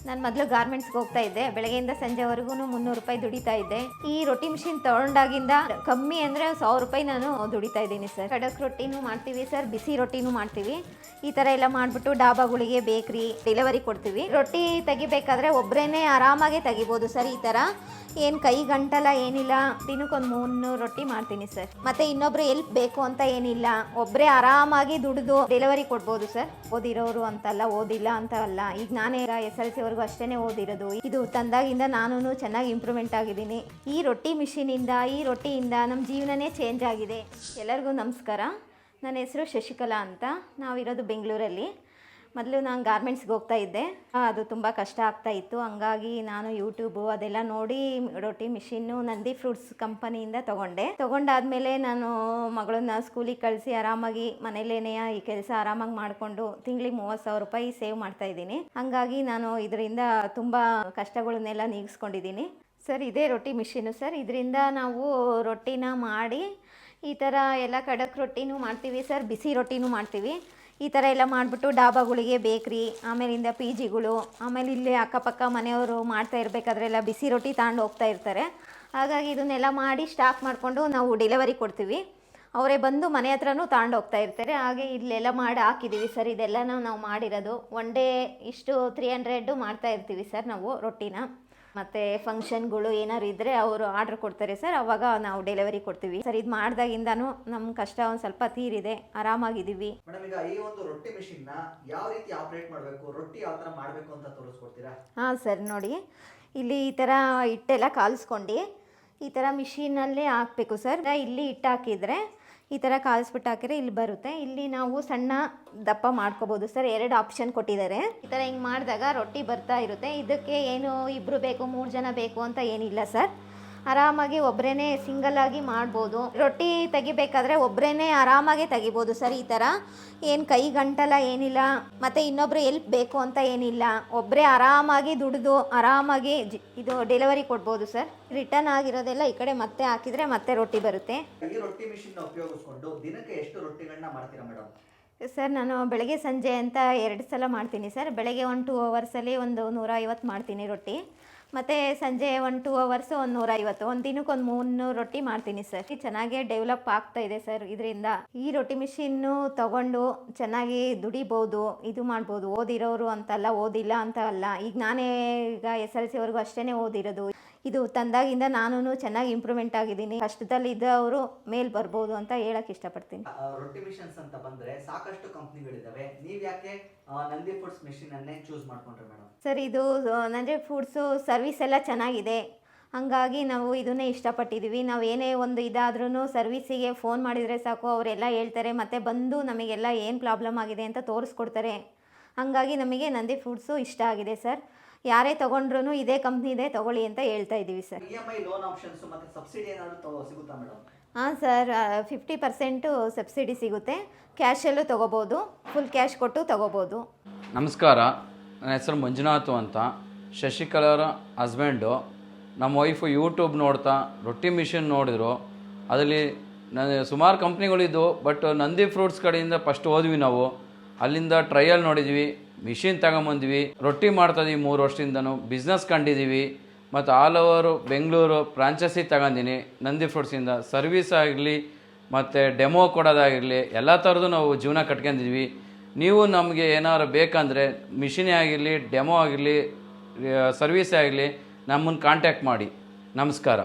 ನಾನು ಮೊದಲು ಗಾರ್ಮೆಂಟ್ಸ್ಗೆ ಹೋಗ್ತಾ ಇದ್ದೆ. ಬೆಳಗ್ಗೆಯಿಂದ ಸಂಜೆವರೆಗೂ 300 ರೂಪಾಯಿ ದುಡಿತಾ ಇದ್ದೆ. ಈ ರೊಟ್ಟಿ ಮಿಷಿನ್ ತಗೊಂಡಾಗಿಂದ ಕಮ್ಮಿ ಅಂದರೆ 1000 ರೂಪಾಯಿ ನಾನು ದುಡಿತಾ ಇದ್ದೀನಿ ಸರ್. ಖಡಕ್ ರೊಟ್ಟಿನೂ ಮಾಡ್ತೀವಿ ಸರ್, ಬಿಸಿ ರೊಟ್ಟಿನೂ ಮಾಡ್ತೀವಿ. ಈ ಥರ ಎಲ್ಲ ಮಾಡಿಬಿಟ್ಟು ಡಾಬಾಗಳಿಗೆ, ಬೇಕ್ರಿ, ಡೆಲಿವರಿ ಕೊಡ್ತೀವಿ. ರೊಟ್ಟಿ ತೆಗಿಬೇಕಾದ್ರೆ ಒಬ್ಬರೇ ಆರಾಮಾಗೆ ತೆಗಿಬೋದು ಸರ್. ಈ ಥರ ಏನು ಕೈ ಗಂಟಲ್ಲ ಏನಿಲ್ಲ. ದಿನಕ್ಕೊಂದು 300 ರೊಟ್ಟಿ ಮಾಡ್ತೀನಿ ಸರ್. ಮತ್ತು ಇನ್ನೊಬ್ರು ಎಲ್ಪ್ ಬೇಕು ಅಂತ ಏನಿಲ್ಲ, ಒಬ್ಬರೇ ಆರಾಮಾಗಿ ದುಡಿದು ಡೆಲಿವರಿ ಕೊಡ್ಬೋದು ಸರ್. ಓದಿರೋರು ಅಂತಲ್ಲ, ಓದಿಲ್ಲ ಅಂತ ಅಲ್ಲ. ಈಗ ನಾನೇ SLC ವರೆಗೂ ಅಷ್ಟೇ ಓದಿರೋದು. ಇದು ತಂದಾಗಿಂದ ನಾನು ಚೆನ್ನಾಗಿ ಇಂಪ್ರೂವ್ಮೆಂಟ್ ಆಗಿದ್ದೀನಿ. ಈ ರೊಟ್ಟಿ ಮಿಷಿನಿಂದ, ಈ ರೊಟ್ಟಿಯಿಂದ ನಮ್ಮ ಜೀವನನೇ ಚೇಂಜ್ ಆಗಿದೆ. ಎಲ್ಲರಿಗೂ ನಮಸ್ಕಾರ. ನನ್ನ ಹೆಸರು ಶಶಿಕಲಾ ಅಂತ. ನಾವಿರೋದು ಬೆಂಗಳೂರಲ್ಲಿ. ಮೊದಲು ನಾನು ಗಾರ್ಮೆಂಟ್ಸ್ಗೆ ಹೋಗ್ತಾ ಇದ್ದೆ. ಅದು ತುಂಬ ಕಷ್ಟ ಆಗ್ತಾಯಿತ್ತು. ಹಂಗಾಗಿ ನಾನು ಯೂಟ್ಯೂಬು ಅದೆಲ್ಲ ನೋಡಿ ರೊಟ್ಟಿ ಮಿಷಿನ್ನು ನಂದಿ ಫ್ರೂಟ್ಸ್ ಕಂಪನಿಯಿಂದ ತೊಗೊಂಡಾದ್ಮೇಲೆ ನಾನು ಮಗಳನ್ನ ಸ್ಕೂಲಿಗೆ ಕಳಿಸಿ ಆರಾಮಾಗಿ ಮನೇಲೇನೇ ಈ ಕೆಲಸ ಆರಾಮಾಗಿ ಮಾಡಿಕೊಂಡು ತಿಂಗಳಿಗೆ 30,000 ರೂಪಾಯಿ ಸೇವ್ ಮಾಡ್ತಾಯಿದ್ದೀನಿ. ಹಾಗಾಗಿ ನಾನು ಇದರಿಂದ ತುಂಬ ಕಷ್ಟಗಳನ್ನೆಲ್ಲ ನೀಗಿಸ್ಕೊಂಡಿದ್ದೀನಿ ಸರ್. ಇದೇ ರೊಟ್ಟಿ ಮಿಷಿನ್ನು ಸರ್. ಇದರಿಂದ ನಾವು ರೊಟ್ಟಿನ ಮಾಡಿ ಈ ಥರ ಎಲ್ಲ ಖಡಕ್ ರೊಟ್ಟಿನೂ ಮಾಡ್ತೀವಿ ಸರ್, ಬಿಸಿ ರೊಟ್ಟಿನೂ ಮಾಡ್ತೀವಿ. ಈ ಥರ ಎಲ್ಲ ಮಾಡಿಬಿಟ್ಟು ಡಾಬಾಗಳಿಗೆ, ಬೇಕ್ರಿ, ಆಮೇಲಿಂದ PGಗಳು, ಆಮೇಲೆ ಇಲ್ಲಿ ಅಕ್ಕಪಕ್ಕ ಮನೆಯವರು ಮಾಡ್ತಾ ಇರಬೇಕಾದ್ರೆಲ್ಲ ಬಿಸಿ ರೊಟ್ಟಿ ತಗೊಂಡು ಹೋಗ್ತಾ ಇರ್ತಾರೆ. ಹಾಗಾಗಿ ಇದನ್ನೆಲ್ಲ ಮಾಡಿ ಸ್ಟಾಕ್ ಮಾಡಿಕೊಂಡು ನಾವು ಡೆಲಿವರಿ ಕೊಡ್ತೀವಿ. ಅವರೇ ಬಂದು ಮನೆ ಹತ್ರನೂ ತಗೊಂಡು ಹೋಗ್ತಾ ಇರ್ತಾರೆ. ಹಾಗೆ ಇಲ್ಲೆಲ್ಲ ಮಾಡಿ ಹಾಕಿದ್ದೀವಿ ಸರ್. ಇದೆಲ್ಲ ನಾವು ಮಾಡಿರೋದು ಒನ್ ಡೇ ಇಷ್ಟು 300 ಮಾಡ್ತಾ ಇರ್ತೀವಿ ಸರ್ ನಾವು ರೊಟ್ಟಿನ. ಮತ್ತು ಫಂಕ್ಷನ್ಗಳು ಏನಾರು ಇದ್ದರೆ ಅವರು ಆರ್ಡ್ರ್ ಕೊಡ್ತಾರೆ ಸರ್, ಅವಾಗ ನಾವು ಡೆಲಿವರಿ ಕೊಡ್ತೀವಿ ಸರ್. ಇದು ಮಾಡಿದಾಗಿಂದನೂ ನಮ್ಮ ಕಷ್ಟ ಒಂದು ಸ್ವಲ್ಪ ತೀರಿದೆ, ಆರಾಮಾಗಿದ್ದೀವಿ. ಮೇಡಮ್, ಈಗ ಈ ಒಂದು ರೊಟ್ಟಿ ಮಿಷಿನ್ನ ಯಾವ ರೀತಿ ಆಪರೇಟ್ ಮಾಡಬೇಕು, ರೊಟ್ಟಿ ಯಾವ ಥರ ಮಾಡಬೇಕು ಅಂತ ತೋರಿಸ್ಕೊಡ್ತೀರಾ? ಹಾಂ ಸರ್, ನೋಡಿ ಇಲ್ಲಿ ಈ ಥರ ಹಿಟ್ಟೆಲ್ಲ ಕಾಲಿಸ್ಕೊಂಡು ಈ ಥರ ಮಿಷಿನಲ್ಲೇ ಹಾಕಬೇಕು ಸರ್. ಇಲ್ಲಿ ಹಿಟ್ಟು ಹಾಕಿದರೆ ಈ ಥರ ಕಾಲಿಸ್ಬಿಟ್ಟು ಹಾಕಿದ್ರೆ ಇಲ್ಲಿ ಬರುತ್ತೆ. ಇಲ್ಲಿ ನಾವು ಸಣ್ಣ ದಪ್ಪ ಮಾಡ್ಕೋಬೋದು ಸರ್. 2 ಆಪ್ಷನ್ ಕೊಟ್ಟಿದ್ದಾರೆ. ಈ ಥರ ಹಿಂಗೆ ಮಾಡಿದಾಗ ರೊಟ್ಟಿ ಬರ್ತಾ ಇರುತ್ತೆ. ಇದಕ್ಕೆ ಏನು 2 ಬೇಕು 3 ಜನ ಬೇಕು ಅಂತ ಏನಿಲ್ಲ ಸರ್. ಆರಾಮಾಗಿ ಒಬ್ಬರೇ ಸಿಂಗಲ್ಲಾಗಿ ಮಾಡ್ಬೋದು. ರೊಟ್ಟಿ ತೆಗಿಬೇಕಾದ್ರೆ ಒಬ್ಬರೇ ಆರಾಮಾಗೆ ತೆಗಿಬೋದು ಸರ್. ಈ ಥರ ಏನು ಕೈ ಗಂಟಲ್ಲ ಏನಿಲ್ಲ, ಮತ್ತು ಇನ್ನೊಬ್ರು ಎಲ್ಪ್ ಬೇಕು ಅಂತ ಏನಿಲ್ಲ. ಒಬ್ಬರೇ ಆರಾಮಾಗಿ ದುಡಿದು ಆರಾಮಾಗಿ ಇದು ಡೆಲಿವರಿ ಕೊಡ್ಬೋದು ಸರ್. ರಿಟರ್ನ್ ಆಗಿರೋದೆಲ್ಲ ಈ ಕಡೆ ಮತ್ತೆ ಹಾಕಿದರೆ ಮತ್ತೆ ರೊಟ್ಟಿ ಬರುತ್ತೆ. ಈ ರೊಟ್ಟಿ ಮಿಷಿನ್ ಉಪಯೋಗಿಸ್ಕೊಂಡು ದಿನಕ್ಕೆ ಎಷ್ಟು ರೊಟ್ಟಿಗಳನ್ನ ಮಾಡ್ತೀರಾ ಮೇಡಮ್? ಸರ್, ನಾನು ಬೆಳಗ್ಗೆ ಸಂಜೆ ಅಂತ 2 ಸಲ ಮಾಡ್ತೀನಿ ಸರ್. ಬೆಳಗ್ಗೆ 2 ಅವರ್ಸಲ್ಲಿ ಒಂದು 150 ಮಾಡ್ತೀನಿ ರೊಟ್ಟಿ. ಮತ್ತು ಸಂಜೆ 2 ಅವರ್ಸ್ 150. ಒಂದು ದಿನಕ್ಕೆ ಒಂದು 300 ರೊಟ್ಟಿ ಮಾಡ್ತೀನಿ ಸರ್. ಚೆನ್ನಾಗೇ ಡೆವಲಪ್ ಆಗ್ತಾ ಇದೆ ಸರ್ ಇದರಿಂದ. ಈ ರೊಟ್ಟಿ ಮಿಷಿನ್ನು ತೊಗೊಂಡು ಚೆನ್ನಾಗಿ ದುಡಿಬೋದು, ಇದು ಮಾಡ್ಬೋದು. ಓದಿರೋರು ಅಂತಲ್ಲ, ಓದಿಲ್ಲ ಅಂತ ಅಲ್ಲ. ಈಗ ನಾನೇ SLC ವರೆಗೂ ಅಷ್ಟೇ ಓದಿರೋದು. ಇದು ತಂದಾಗಿಂದ ನಾನು ಚೆನ್ನಾಗಿ ಇಂಪ್ರೂವ್ಮೆಂಟ್ ಆಗಿದ್ದೀನಿ. ಕಷ್ಟದಲ್ಲಿ ಇದ್ದವರು ಮೇಲ್ ಬರ್ಬೋದು ಅಂತ ಹೇಳಕ್ ಇಷ್ಟಪಡ್ತೀನಿ. ರೊಟ್ಟಿ ಮಿಷನ್ಸ್ ಅಂತ ಬಂದ್ರೆ ಸಾಕಷ್ಟು ಕಂಪ್ನಿಗಳಿದಾವೆ. ನೀವು ಯಾಕೆ ನಂದಿ ಫುಡ್ಸ್ ಮಿಷಿನ್ ಅನ್ನೇ ಚೂಸ್ ಮಾಡ್ಕೊಂಡ್ರೆ ಮೇಡಮ್? ಸರ್, ಇದು ನಂದಿ ಫುಡ್ಸು ಸರ್ವಿಸ್ ಎಲ್ಲ ಚೆನ್ನಾಗಿದೆ. ಹಾಗಾಗಿ ನಾವು ಇದನ್ನೇ ಇಷ್ಟಪಟ್ಟಿದ್ದೀವಿ. ನಾವು ಏನೇ ಒಂದು ಇದಾದ್ರೂ ಸರ್ವಿಸಿಗೆ ಫೋನ್ ಮಾಡಿದರೆ ಸಾಕು, ಅವರೆಲ್ಲ ಹೇಳ್ತಾರೆ. ಮತ್ತು ಬಂದು ನಮಗೆಲ್ಲ ಏನು ಪ್ರಾಬ್ಲಮ್ ಆಗಿದೆ ಅಂತ ತೋರಿಸ್ಕೊಡ್ತಾರೆ. ಹಾಗಾಗಿ ನಮಗೆ ನಂದಿ ಫುಡ್ಸು ಇಷ್ಟ ಆಗಿದೆ ಸರ್. ಯಾರೇ ತೊಗೊಂಡ್ರೂ ಇದೇ ಕಂಪ್ನಿದೇ ತೊಗೊಳ್ಳಿ ಅಂತ ಹೇಳ್ತಾ ಇದ್ದೀವಿ ಸರ್. EMI ಲೋನ್ ಆಪ್ಷನ್ಸ್ ಮತ್ತು ಸಬ್ಸಿಡಿ ಏನಾದರೂ ಸಿಗುತ್ತಾ ಮೇಡಮ್? ಹಾಂ ಸರ್, 50% ಸಬ್ಸಿಡಿ ಸಿಗುತ್ತೆ. ಕ್ಯಾಶಲ್ಲೂ ತೊಗೋಬೋದು, ಫುಲ್ ಕ್ಯಾಶ್ ಕೊಟ್ಟು ತೊಗೋಬೋದು. ನಮಸ್ಕಾರ, ನನ್ನ ಹೆಸರು ಮಂಜುನಾಥ್ ಅಂತ. ಶಶಿಕಲಾರ ಹಸ್ಬೆಂಡು. ನಮ್ಮ ವೈಫು ಯೂಟ್ಯೂಬ್ ನೋಡ್ತಾ ರೊಟ್ಟಿ ಮಿಷಿನ್ ನೋಡಿದ್ರು. ಅದರಲ್ಲಿ ಸುಮಾರು ಕಂಪ್ನಿಗಳಿದ್ದು, ಬಟ್ ನಂದಿ ಫ್ರೂಟ್ಸ್ ಕಡೆಯಿಂದ ಫಸ್ಟ್ ಹೋದ್ವಿ ನಾವು. ಅಲ್ಲಿಂದ ಟ್ರಯಲ್ ನೋಡಿದ್ವಿ, ಮಿಷಿನ್ ತಗೊಂಬಂದ್ವಿ. ರೊಟ್ಟಿ ಮಾಡ್ತಾಯಿದ್ವಿ 3 ವರ್ಷದಿಂದನೂ. ಬಿಸ್ನೆಸ್ ಕಂಡಿದ್ದೀವಿ. ಮತ್ತು ಆಲ್ ಓವರು ಬೆಂಗಳೂರು ಫ್ರಾಂಚೈಸಿ ತಗೊಂಡಿನಿ ನಂದಿ ಫ್ರೂಟ್ಸಿಂದ. ಸರ್ವಿಸ್ ಆಗಲಿ ಮತ್ತು ಡೆಮೋ ಕೊಡೋದಾಗಿರಲಿ ಎಲ್ಲ ಥರದ್ದು ನಾವು ಜೀವನ ಕಟ್ಕೊಂಡಿದ್ವಿ. ನೀವು ನಮಗೆ ಏನಾದ್ರು ಬೇಕಂದರೆ ಮಿಷಿನೇ ಆಗಿರಲಿ, ಡೆಮೋ ಆಗಿರಲಿ, ಸರ್ವಿಸೇ ಆಗಲಿ, ನಮ್ಮನ್ನು ಕಾಂಟ್ಯಾಕ್ಟ್ ಮಾಡಿ. ನಮಸ್ಕಾರ.